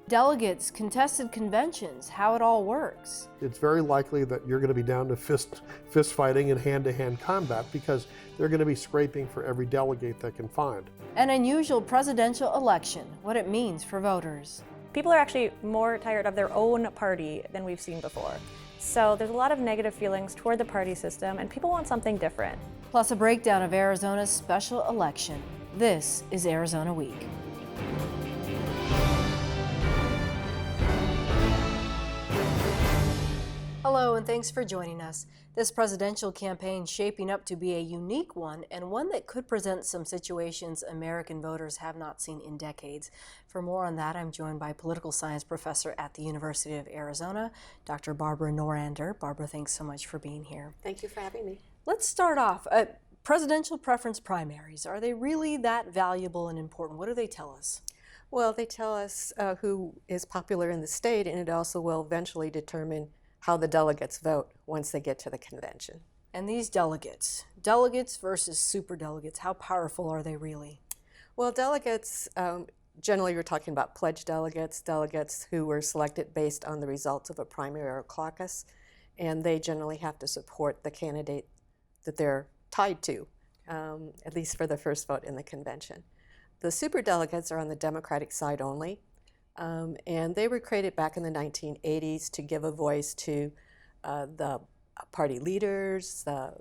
Delegates, contested conventions, how it all works. It's very likely that you're going to be down to fist fighting and hand-to-hand combat because they're going to be scraping for every delegate they can find. An unusual presidential election, what it means for voters. People are actually more tired of their own party than we've seen before. So there's a lot of negative feelings toward the party system, and people want something different. Plus a breakdown of Arizona's special election. This is Arizona Week. Hello, and thanks for joining us. This presidential campaign shaping up to be a unique one, and one that could present some situations American voters have not seen in decades. For more on that, I'm joined by political science professor at the University of Arizona, Dr. Barbara Norander. Barbara, thanks so much for being here. Thank you for having me. Let's start off. Presidential preference primaries, are they really that valuable and important? What do they tell us? Well, they tell us who is popular in the state, and it also will eventually determine how the delegates vote once they get to the convention. And these delegates versus superdelegates, how powerful are they really? Well, delegates, generally we're talking about pledged delegates, delegates who were selected based on the results of a primary or a caucus, and they generally have to support the candidate that they're tied to, at least for the first vote in the convention. The superdelegates are on the Democratic side only. And they were created back in the 1980s to give a voice to the party leaders, the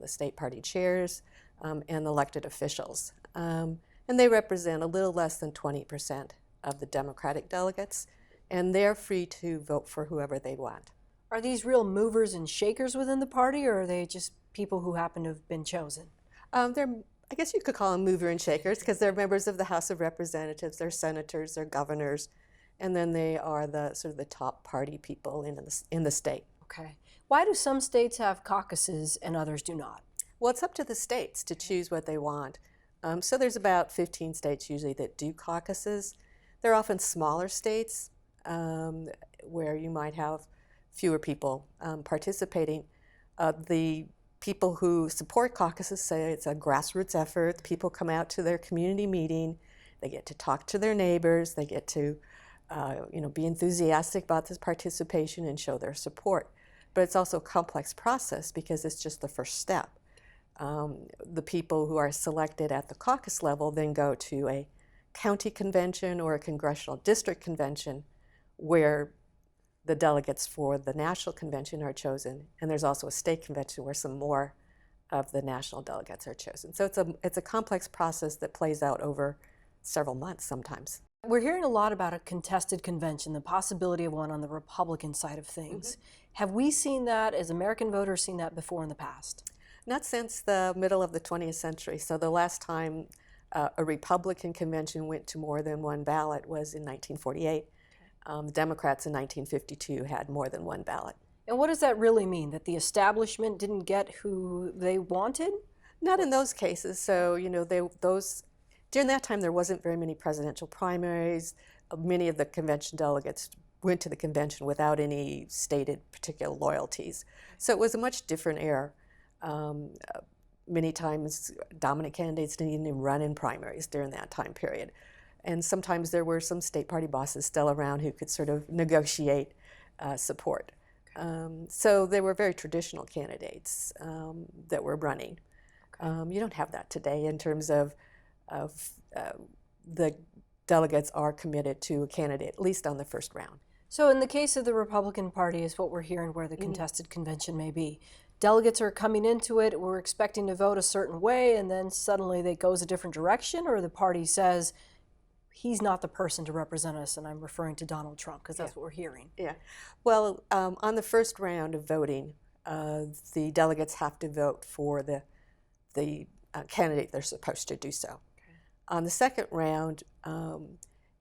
state party chairs, and elected officials. And they represent a little less than 20% of the Democratic delegates, and they're free to vote for whoever they want. Are these real movers and shakers within the party, or are they just people who happen to have been chosen? I guess you could call them mover and shakers because they're members of the House of Representatives, they're senators, they're governors, and then they are the sort of the top party people in the state. Okay. Why do some states have caucuses and others do not? Well, it's up to the states to choose what they want. So there's about 15 states usually that do caucuses. They're often smaller states where you might have fewer people participating. The people who support caucuses say it's a grassroots effort. People come out to their community meeting. They get to talk to their neighbors. They get to be enthusiastic about this participation and show their support. But it's also a complex process because it's just the first step. The people who are selected at the caucus level then go to a county convention or a congressional district convention where the delegates for the national convention are chosen, and there's also a state convention where some more of the national delegates are chosen. So it's a complex process that plays out over several months sometimes. We're hearing a lot about a contested convention, the possibility of one on the Republican side of things. Mm-hmm. Have we seen that, as American voters, seen that before in the past? Not since the middle of the 20th century. So the last time a Republican convention went to more than one ballot was in 1948. The Democrats in 1952 had more than one ballot. And what does that really mean, that the establishment didn't get who they wanted? Not in those cases. So, during that time, there wasn't very many presidential primaries. Many of the convention delegates went to the convention without any stated particular loyalties. So it was a much different era. Many times, dominant candidates didn't even run in primaries during that time period. And sometimes there were some state party bosses still around who could sort of negotiate support. So they were very traditional candidates that were running. You don't have that today in terms of the delegates are committed to a candidate, at least on the first round. So in the case of the Republican Party is what we're hearing where the contested convention may be. Delegates are coming into it, we're expecting to vote a certain way, and then suddenly it goes a different direction, or the party says, he's not the person to represent us, and I'm referring to Donald Trump, because that's what we're hearing. Yeah. Well, on the first round of voting, the delegates have to vote for the candidate they're supposed to do so. Okay. On the second round,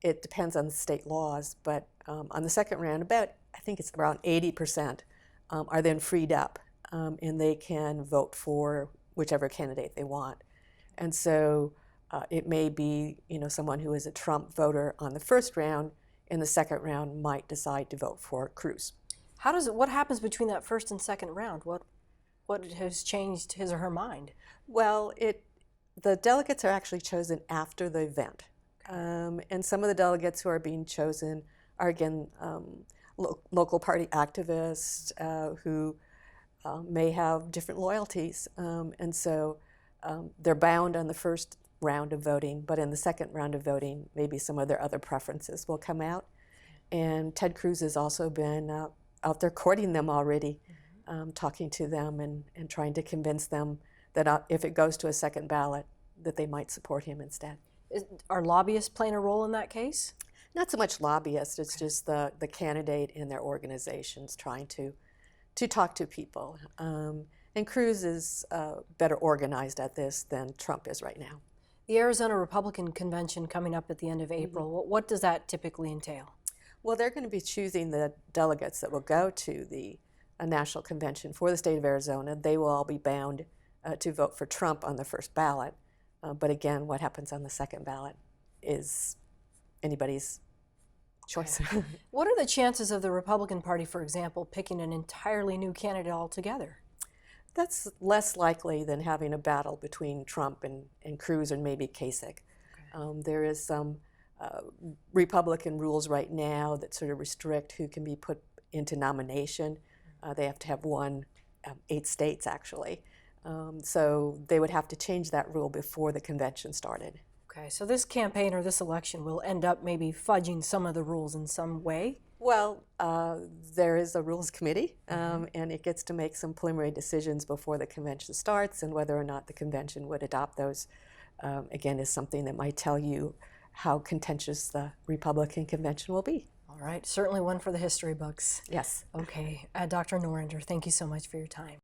it depends on the state laws, but on the second round, I think it's around 80% are then freed up, and they can vote for whichever candidate they want. And so it may be, someone who is a Trump voter on the first round, in the second round might decide to vote for Cruz. What happens between that first and second round? What has changed his or her mind? Well, the delegates are actually chosen after the event. And some of the delegates who are being chosen are again local party activists who may have different loyalties, and so they're bound on the first round of voting, but in the second round of voting, maybe some of their other preferences will come out. And Ted Cruz has also been out there courting them already, talking to them and trying to convince them that if it goes to a second ballot, that they might support him instead. Are lobbyists playing a role in that case? Not so much lobbyists, it's just the candidate and their organizations trying to talk to people. And Cruz is better organized at this than Trump is right now. The Arizona Republican Convention coming up at the end of April, what does that typically entail? Well, they're going to be choosing the delegates that will go to the national convention for the state of Arizona. They will all be bound to vote for Trump on the first ballot. But again, what happens on the second ballot is anybody's choice. Okay. What are the chances of the Republican Party, for example, picking an entirely new candidate altogether? That's less likely than having a battle between Trump and Cruz and maybe Kasich. Okay. There is some Republican rules right now that sort of restrict who can be put into nomination. They have to have won 8 states, actually. So they would have to change that rule before the convention started. Okay, so this campaign or this election will end up maybe fudging some of the rules in some way? Well, there is a rules committee, and it gets to make some preliminary decisions before the convention starts, and whether or not the convention would adopt those, again, is something that might tell you how contentious the Republican convention will be. All right, certainly one for the history books. Yes. Okay, Dr. Norinder, thank you so much for your time.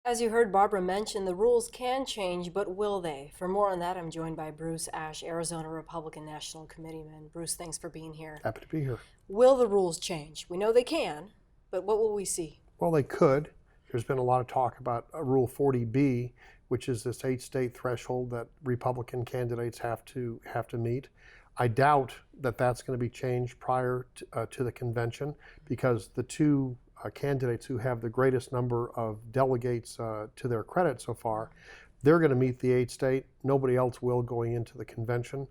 As you heard Barbara mention, the rules can change, but will they? For more on that, I'm joined by Bruce Ash, Arizona Republican National Committeeman. Bruce, thanks for being here. Happy to be here. Will the rules change? We know they can, but what will we see? Well, they could. There's been a lot of talk about Rule 40B, which is this 8-state threshold that Republican candidates have to meet. I doubt that that's going to be changed prior to the convention, because the two candidates who have the greatest number of delegates to their credit so far, they're going to meet the 8-state. Nobody else will going into the convention.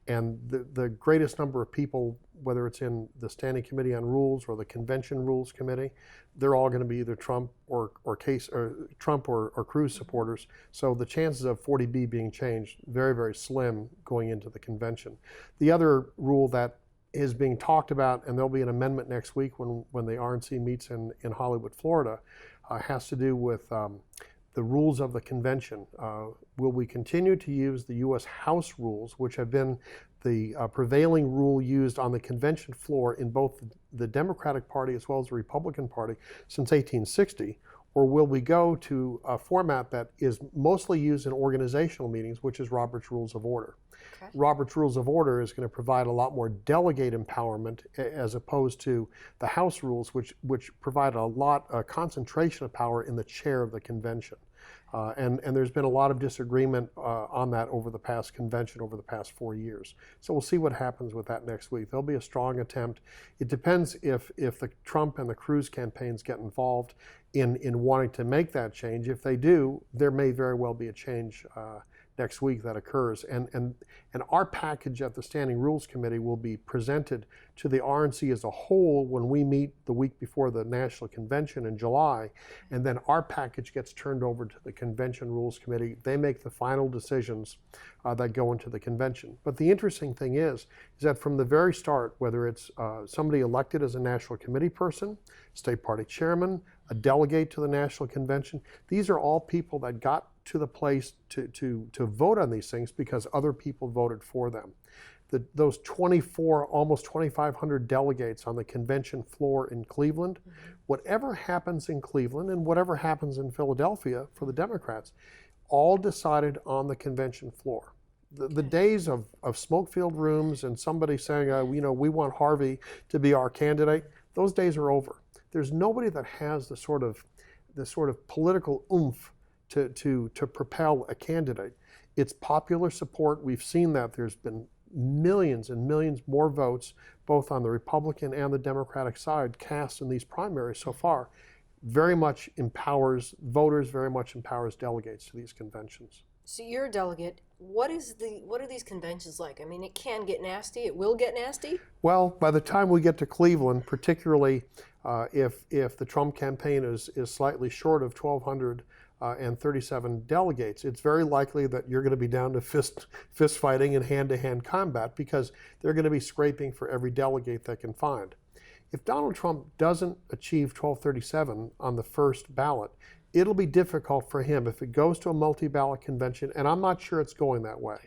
And the greatest number of people, whether it's in the Standing Committee on Rules or the Convention Rules Committee, they're all going to be either Trump or Cruz supporters. So the chances of 40B being changed, very, very slim going into the convention. The other rule that is being talked about, and there'll be an amendment next week when the RNC meets in Hollywood, Florida, has to do with the rules of the convention. Will we continue to use the U.S. House rules, which have been the prevailing rule used on the convention floor in both the Democratic Party as well as the Republican Party since 1860? Or will we go to a format that is mostly used in organizational meetings, which is Robert's Rules of Order? Okay. Robert's Rules of Order is going to provide a lot more delegate empowerment as opposed to the House rules, which provide a concentration of power in the chair of the convention. And there's been a lot of disagreement on that over the past convention, over the past 4 years. So we'll see what happens with that next week. There'll be a strong attempt. It depends if the Trump and the Cruz campaigns get involved in wanting to make that change. If they do, there may very well be a change next week that occurs. And our package at the Standing Rules Committee will be presented to the RNC as a whole when we meet the week before the National Convention in July. And then our package gets turned over to the Convention Rules Committee. They make the final decisions that go into the convention. But the interesting thing is that from the very start, whether it's somebody elected as a National Committee person, state party chairman, a delegate to the National Convention, these are all people that got to the place to vote on these things because other people voted for them. Those 24, almost 2,500 delegates on the convention floor in Cleveland, whatever happens in Cleveland and whatever happens in Philadelphia for the Democrats, all decided on the convention floor. The days of smoke-filled rooms and somebody saying, we want Harvey to be our candidate, those days are over. There's nobody that has the sort of political oomph to propel a candidate. It's popular support. We've seen that. There's been millions and millions more votes, both on the Republican and the Democratic side, cast in these primaries so far. Very much empowers voters, very much empowers delegates to these conventions. So you're a delegate. What are these conventions like? I mean, it can get nasty. It will get nasty. Well, by the time we get to Cleveland, particularly if the Trump campaign is slightly short of 1,237 delegates, it's very likely that you're going to be down to fist fighting and hand-to-hand combat because they're going to be scraping for every delegate they can find. If Donald Trump doesn't achieve 1237 on the first ballot, it'll be difficult for him if it goes to a multi-ballot convention, and I'm not sure it's going that way.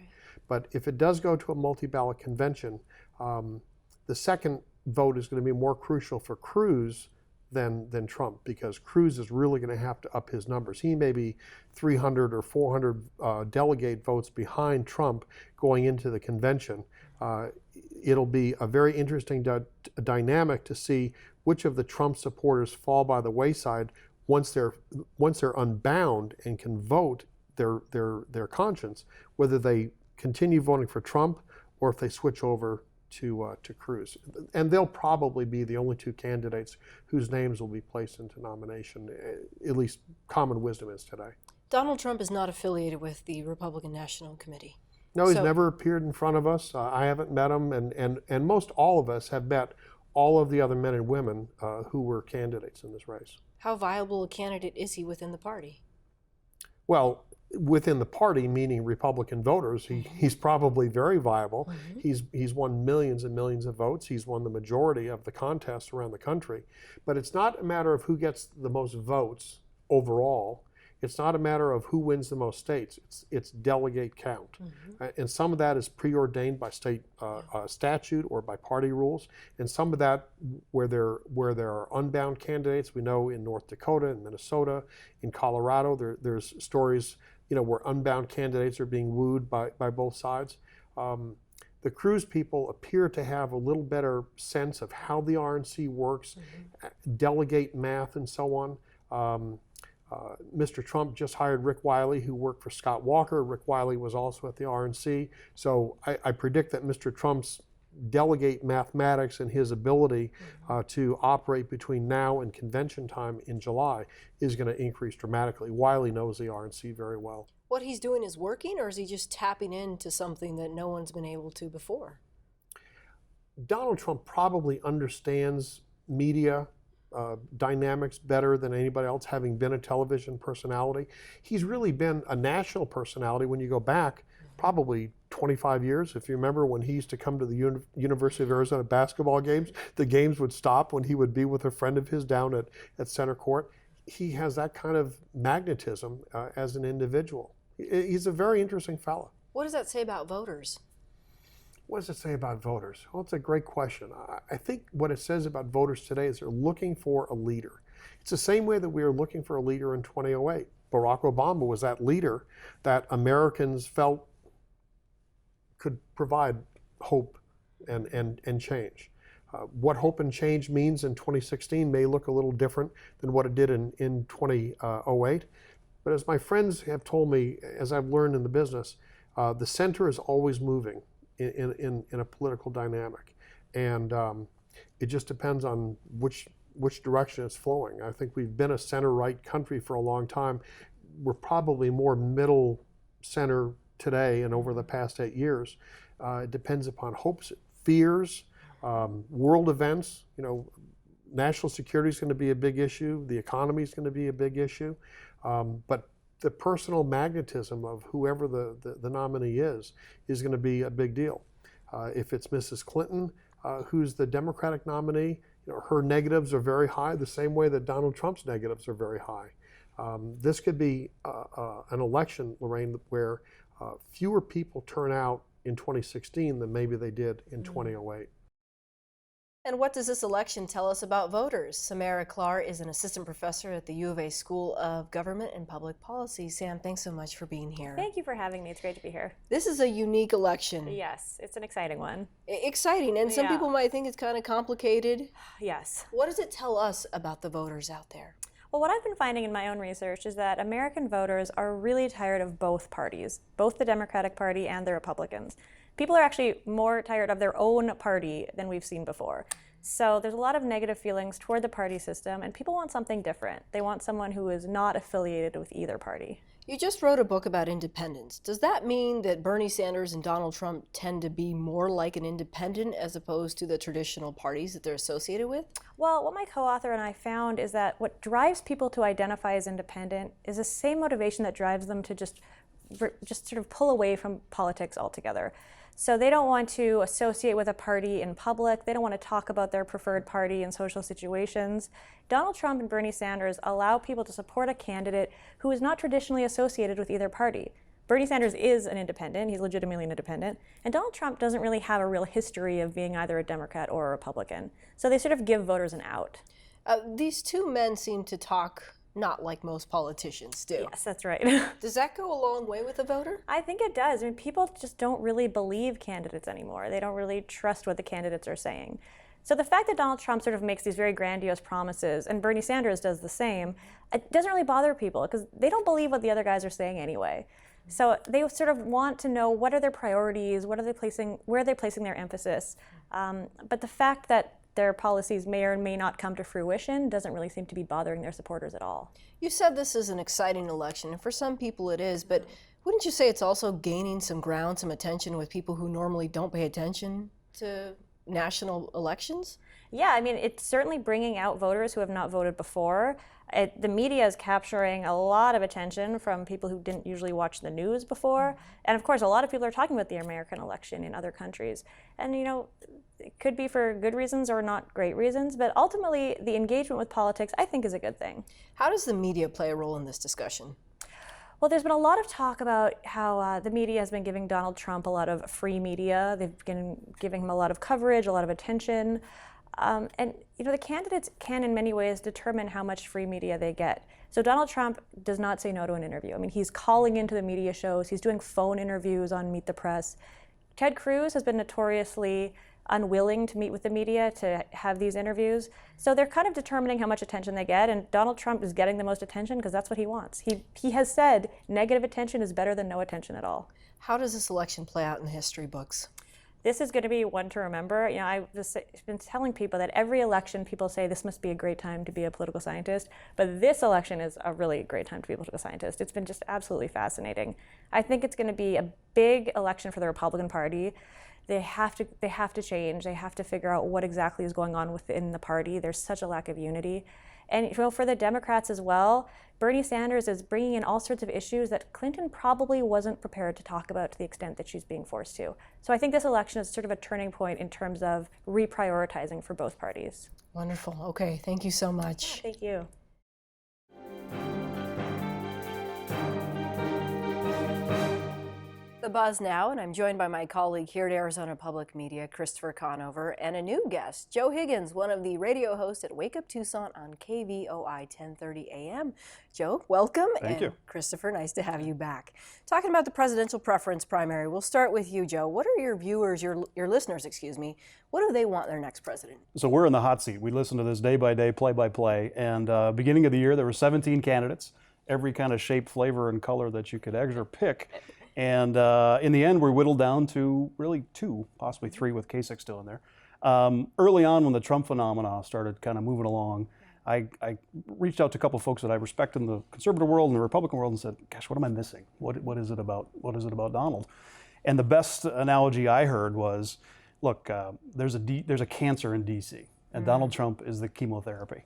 But if it does go to a multi-ballot convention, the second vote is going to be more crucial for Cruz than Trump, because Cruz is really going to have to up his numbers. He may be 300 or 400 delegate votes behind Trump going into the convention. It'll be a very interesting dynamic to see which of the Trump supporters fall by the wayside once they're unbound and can vote their conscience, whether they continue voting for Trump or if they switch over to Cruz. And they'll probably be the only two candidates whose names will be placed into nomination, at least common wisdom is today. Donald Trump is not affiliated with the Republican National Committee. No, he's never appeared in front of us. I haven't met him, and most all of us have met all of the other men and women who were candidates in this race. How viable a candidate is he within the party? Well, within the party, meaning Republican voters, he's probably very viable. He's won millions and millions of votes. He's won the majority of the contests around the country. But it's not a matter of who gets the most votes overall. It's not a matter of who wins the most states. It's delegate count. And some of that is preordained by state statute or by party rules. And some of that, where there are unbound candidates, we know in North Dakota, in Minnesota, in Colorado, there's stories, where unbound candidates are being wooed by both sides. The Cruz people appear to have a little better sense of how the RNC works, delegate math, and so on. Mr. Trump just hired Rick Wiley, who worked for Scott Walker. Rick Wiley was also at the RNC. So I predict that Mr. Trump's delegate mathematics and his ability to operate between now and convention time in July is going to increase dramatically. Wiley knows the RNC very well. What he's doing is working, or is he just tapping into something that no one's been able to before? Donald Trump probably understands media dynamics better than anybody else, having been a television personality. He's really been a national personality when you go back probably 25 years. If you remember when he used to come to the University of Arizona basketball games, the games would stop when he would be with a friend of his down at center court. He has that kind of magnetism as an individual. He's a very interesting fellow. What does that say about voters? What does it say about voters? Well, it's a great question. I think what it says about voters today is they're looking for a leader. It's the same way that we were looking for a leader in 2008. Barack Obama was that leader that Americans felt could provide hope and change. What hope and change means in 2016 may look a little different than what it did in 2008. But as my friends have told me, as I've learned in the business, the center is always moving in a political dynamic, and it just depends on which direction it's flowing. I think we've been a center-right country for a long time. We're probably more middle center today and over the past 8 years. It depends upon hopes, fears, world events. National security is going to be a big issue. The economy is going to be a big issue, but the personal magnetism of whoever the nominee is going to be a big deal. If it's Mrs. Clinton, who's the Democratic nominee, her negatives are very high, the same way that Donald Trump's negatives are very high. This could be an election, Lorraine, where fewer people turn out in 2016 than maybe they did in 2008. And what does this election tell us about voters? Samara Klar is an assistant professor at the U of A School of Government and Public Policy. Sam, thanks so much for being here. Thank you for having me. It's great to be here. This is a unique election. Yes, it's an exciting one. Exciting, and some people might think it's kind of complicated. Yes. What does it tell us about the voters out there? Well, what I've been finding in my own research is that American voters are really tired of both parties, both the Democratic Party and the Republicans. People are actually more tired of their own party than we've seen before. So there's a lot of negative feelings toward the party system, and people want something different. They want someone who is not affiliated with either party. You just wrote a book about independence. Does that mean that Bernie Sanders and Donald Trump tend to be more like an independent as opposed to the traditional parties that they're associated with? Well, what my co-author and I found is that what drives people to identify as independent is the same motivation that drives them to just sort of pull away from politics altogether. So they don't want to associate with a party in public. They don't want to talk about their preferred party in social situations. Donald Trump and Bernie Sanders allow people to support a candidate who is not traditionally associated with either party. Bernie Sanders is an independent. He's legitimately an independent. And Donald Trump doesn't really have a real history of being either a Democrat or a Republican. So they sort of give voters an out. These two men seem to talk not like most politicians do. Yes, that's right. Does that go a long way with the voter? I think it does. I mean, people just don't really believe candidates anymore. They don't really trust what the candidates are saying. So the fact that Donald Trump sort of makes these very grandiose promises, and Bernie Sanders does the same, it doesn't really bother people because they don't believe what the other guys are saying anyway. So they sort of want to know what are their priorities, where are they placing their emphasis. But the fact that their policies may or may not come to fruition doesn't really seem to be bothering their supporters at all. You said this is an exciting election, and for some people it is, but wouldn't you say it's also gaining some ground, some attention with people who normally don't pay attention to national elections? Yeah, I mean, it's certainly bringing out voters who have not voted before. The media is capturing a lot of attention from people who didn't usually watch the news before. And of course, a lot of people are talking about the American election in other countries. And, you know, it could be for good reasons or not great reasons, but ultimately, the engagement with politics, I think, is a good thing. How does the media play a role in this discussion? Well, there's been a lot of talk about how the media has been giving Donald Trump a lot of free media. They've been giving him a lot of coverage, a lot of attention. And you know, the candidates can, in many ways, determine how much free media they get. So Donald Trump does not say no to an interview. I mean, he's calling into the media shows. He's doing phone interviews on Meet the Press. Ted Cruz has been notoriously unwilling to meet with the media to have these interviews. So they're kind of determining how much attention they get, and Donald Trump is getting the most attention because that's what he wants. He has said negative attention is better than no attention at all. How does this election play out in the history books? This is going to be one to remember. You know, I've been telling people that every election, people say this must be a great time to be a political scientist, but this election is a really great time to be a political scientist. It's been just absolutely fascinating. I think it's going to be a big election for the Republican Party. They have to change. They have to figure out what exactly is going on within the party. There's such a lack of unity. And you know, for the Democrats as well, Bernie Sanders is bringing in all sorts of issues that Clinton probably wasn't prepared to talk about to the extent that she's being forced to. So I think this election is sort of a turning point in terms of reprioritizing for both parties. Wonderful. Okay, thank you so much. Yeah, thank you. The Buzz now, and I'm joined by my colleague here at Arizona Public Media, Christopher Conover, and a new guest, Joe Higgins, one of the radio hosts at Wake Up Tucson on KVOI 1030 AM. Joe, welcome. Thank you. Christopher, nice to have you back. Talking about the presidential preference primary, we'll start with you, Joe. What are your viewers, your listeners, what do they want in their next president? So we're in the hot seat. We listen to this day by day, play by play, and beginning of the year, there were 17 candidates, every kind of shape, flavor, and color that you could extra pick. And in the end, we're whittled down to really two, possibly three with Kasich still in there. Early on, when the Trump phenomena started kind of moving along, I reached out to a couple of folks that I respect in the conservative world and the Republican world and said, gosh, what am I missing? What is it about Donald? And the best analogy I heard was, look, there's a cancer in D.C., and Donald Trump is the chemotherapy.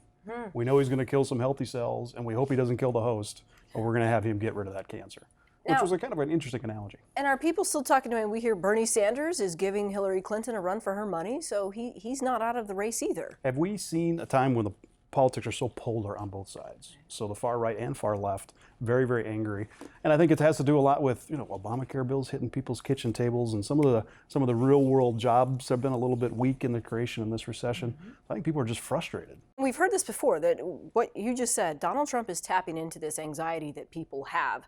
We know he's going to kill some healthy cells, and we hope he doesn't kill the host, but we're going to have him get rid of that cancer. Which was a kind of an interesting analogy. And are people still talking to him? We hear Bernie Sanders is giving Hillary Clinton a run for her money, so he's not out of the race either. Have we seen a time when the politics are so polar on both sides? So the far right and far left, very, very angry. And I think it has to do a lot with, you know, Obamacare bills hitting people's kitchen tables, and some of the real world jobs have been a little bit weak in the creation of this recession. I think people are just frustrated. We've heard this before, that what you just said, Donald Trump is tapping into this anxiety that people have.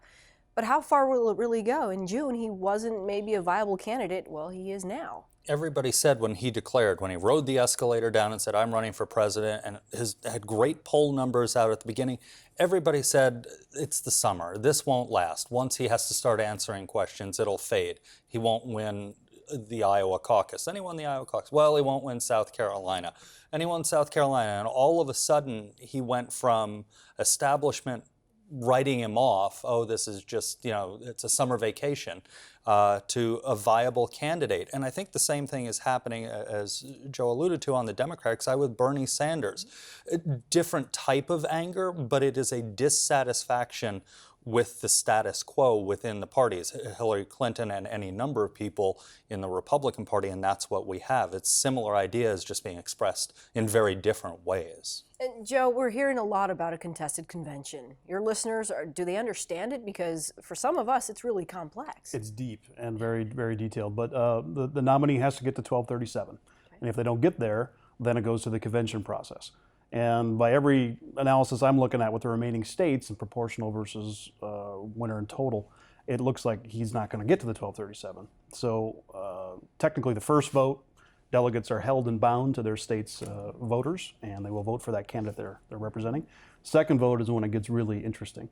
But how far will it really go? In June, he wasn't maybe a viable candidate. Well, he is now. Everybody said when he rode the escalator down and said, I'm running for president, and had great poll numbers out at the beginning, everybody said, it's the summer. This won't last. Once he has to start answering questions, it'll fade. He won't win the Iowa caucus. Then he won the Iowa caucus. Well, he won't win South Carolina. And he won South Carolina, and all of a sudden, he went from establishment writing him off, oh, this is just, it's a summer vacation, to a viable candidate. And I think the same thing is happening, as Joe alluded to, on the Democratic side with Bernie Sanders. A different type of anger, but it is a dissatisfaction with the status quo within the parties, Hillary Clinton and any number of people in the Republican Party, and that's what we have. It's similar ideas just being expressed in very different ways. And Joe, we're hearing a lot about a contested convention. Your listeners, do they understand it? Because for some of us, it's really complex. It's deep and very, very detailed, but the nominee has to get to 1237. And if they don't get there, then it goes to the convention process. And by every analysis I'm looking at with the remaining states and proportional versus winner in total, it looks like he's not going to get to the 1237. So technically the first vote, delegates are held and bound to their state's voters, and they will vote for that candidate they're representing. Second vote is when it gets really interesting.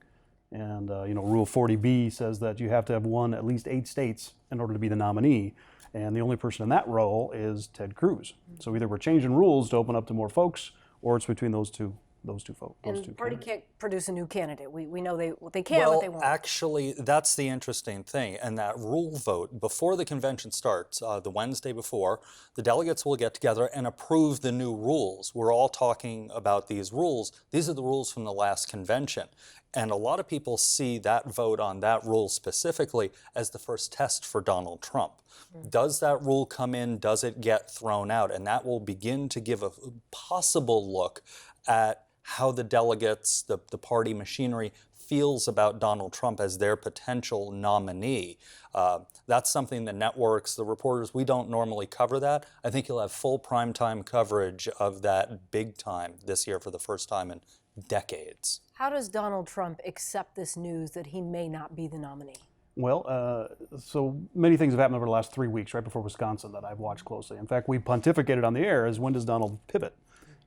And Rule 40B says that you have to have won at least 8 states in order to be the nominee. And the only person in that role is Ted Cruz. So either we're changing rules to open up to more folks, or it's between those two folks. And the party can't produce a new candidate. We know they can, but they won't. Actually, that's the interesting thing. And that rule vote, before the convention starts, the Wednesday before, the delegates will get together and approve the new rules. We're all talking about these rules. These are the rules from the last convention. And a lot of people see that vote on that rule specifically as the first test for Donald Trump. Does that rule come in? Does it get thrown out? And that will begin to give a possible look at how the delegates, the party machinery, feels about Donald Trump as their potential nominee. That's something the networks, the reporters, we don't normally cover that. I think you'll have full primetime coverage of that big time this year for the first time in decades. How does Donald Trump accept this news that he may not be the nominee? Well, so many things have happened over the last 3 weeks, right before Wisconsin, that I've watched closely. In fact, we pontificated on the air as when does Donald pivot?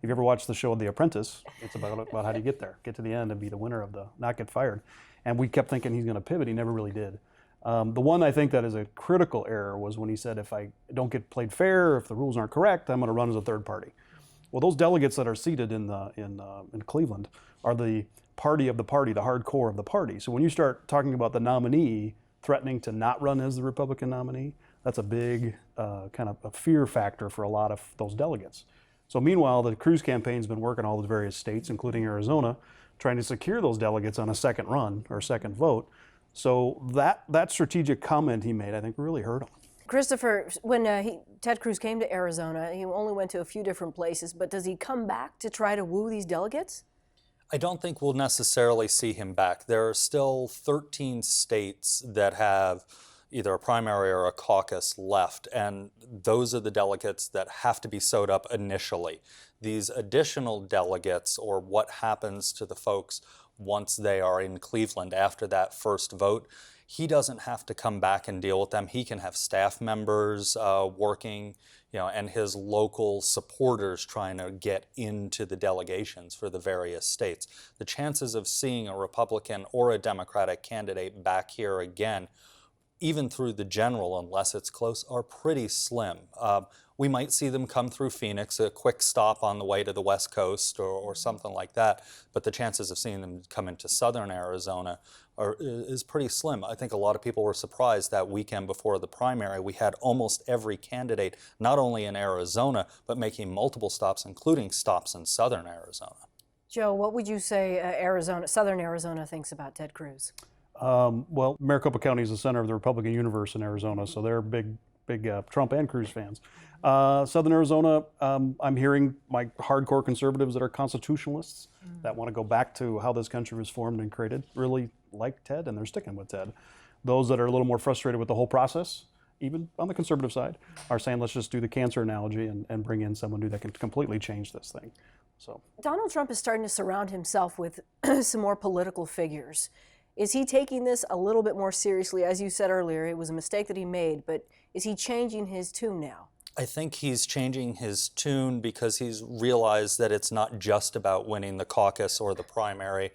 If you ever watched the show The Apprentice, it's about how do you get there, get to the end and be the winner of the, not get fired. And we kept thinking he's going to pivot. He never really did. The one I think that is a critical error was when he said, if I don't get played fair, if the rules aren't correct, I'm going to run as a third party. Well, those delegates that are seated in Cleveland are the party of the party, the hardcore of the party. So when you start talking about the nominee threatening to not run as the Republican nominee, that's a big kind of a fear factor for a lot of those delegates. So meanwhile, the Cruz campaign's been working all the various states, including Arizona, trying to secure those delegates on a second run or second vote. So that strategic comment he made, I think, really hurt him. Christopher, when Ted Cruz came to Arizona, he only went to a few different places, but does he come back to try to woo these delegates? I don't think we'll necessarily see him back. There are still 13 states that have either a primary or a caucus left, and those are the delegates that have to be sewed up initially. These additional delegates, or what happens to the folks once they are in Cleveland after that first vote, he doesn't have to come back and deal with them. He can have staff members working, and his local supporters trying to get into the delegations for the various states. The chances of seeing a Republican or a Democratic candidate back here again, even through the general, unless it's close, are pretty slim. We might see them come through Phoenix, a quick stop on the way to the West Coast or something like that, but the chances of seeing them come into southern Arizona is pretty slim. I think a lot of people were surprised that weekend before the primary, we had almost every candidate, not only in Arizona, but making multiple stops, including stops in southern Arizona. Joe, what would you say southern Arizona thinks about Ted Cruz? Well, Maricopa County is the center of the Republican universe in Arizona, so they're big Trump and Cruz fans. Southern Arizona, I'm hearing my hardcore conservatives that are constitutionalists that want to go back to how this country was formed and created, really like Ted, and they're sticking with Ted. Those that are a little more frustrated with the whole process, even on the conservative side, are saying let's just do the cancer analogy and bring in someone new that can completely change this thing. So Donald Trump is starting to surround himself with some more political figures. Is he taking this a little bit more seriously? As you said earlier, it was a mistake that he made, but is he changing his tune now? I think he's changing his tune because he's realized that it's not just about winning the caucus or the primary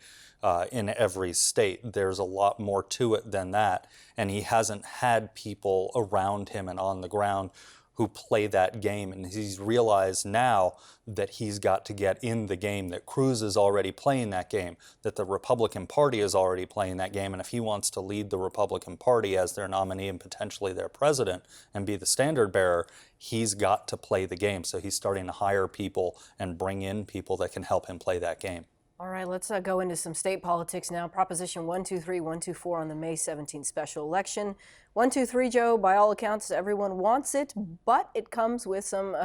in every state. There's a lot more to it than that, and he hasn't had people around him and on the ground who play that game, and he's realized now that he's got to get in the game, that Cruz is already playing that game, that the Republican Party is already playing that game, and if he wants to lead the Republican Party as their nominee and potentially their president and be the standard bearer, he's got to play the game. So he's starting to hire people and bring in people that can help him play that game. All right, let's go into some state politics now. Proposition 123, 124 on the May 17th special election. 123, Joe, by all accounts, everyone wants it, but it comes with some,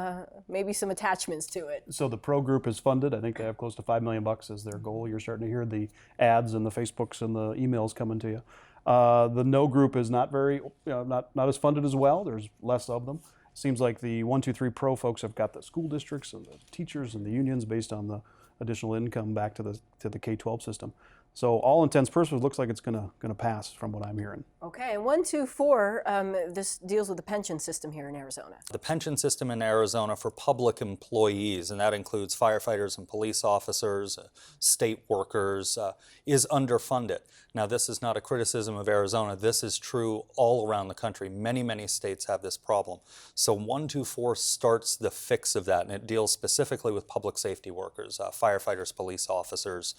maybe some attachments to it. So the pro group is funded. I think they have close to $5 million as their goal. You're starting to hear the ads and the Facebooks and the emails coming to you. The no group is not very, not as funded as well. There's less of them. Seems like the 123 pro folks have got the school districts and the teachers and the unions based on the additional income back to the K-12 system. So all intents purposes, looks like it's gonna pass from what I'm hearing. Okay, and 124, this deals with the pension system here in Arizona. The pension system in Arizona for public employees, and that includes firefighters and police officers, state workers, is underfunded. Now, this is not a criticism of Arizona. This is true all around the country. Many, many states have this problem. So 124 starts the fix of that, and it deals specifically with public safety workers, firefighters, police officers,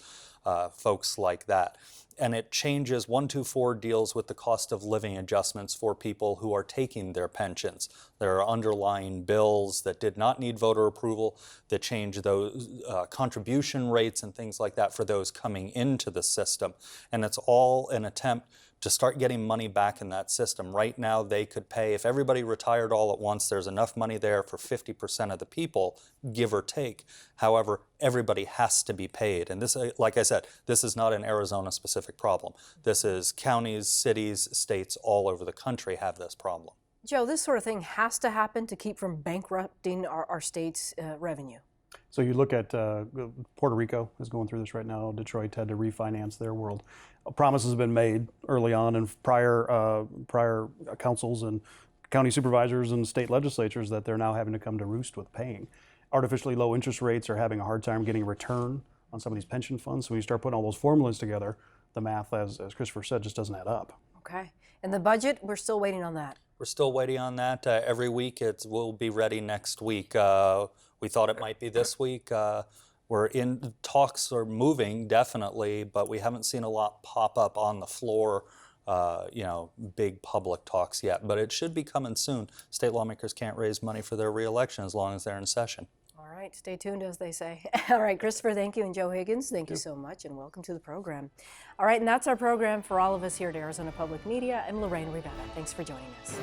folks like that. And it changes, 124 deals with the cost of living adjustments for people who are taking their pensions. There are underlying bills that did not need voter approval that change those contribution rates and things like that for those coming into the system. And it's all an attempt to start getting money back in that system. Right now, they could pay, if everybody retired all at once, there's enough money there for 50% of the people, give or take. However, everybody has to be paid. And this, like I said, this is not an Arizona-specific problem. This is counties, cities, states all over the country have this problem. Joe, this sort of thing has to happen to keep from bankrupting our state's revenue. So you look at Puerto Rico is going through this right now. Detroit had to refinance their world. Promises have been made early on in prior councils and county supervisors and state legislatures that they're now having to come to roost with paying. Artificially low interest rates are having a hard time getting a return on some of these pension funds. So when you start putting all those formulas together, the math, as Christopher said, just doesn't add up. Okay. And the budget, we're still waiting on that. We're still waiting on that. Every week we'll be ready next week. We thought it might be this week. We're in talks are moving definitely, but we haven't seen a lot pop up on the floor, big public talks yet. But it should be coming soon. State lawmakers can't raise money for their reelection as long as they're in session. All right, stay tuned, as they say. All right, Christopher, thank you, and Joe Higgins, thank you so much, and welcome to the program. All right, and that's our program for all of us here at Arizona Public Media. I'm Lorraine Rivera. Thanks for joining us.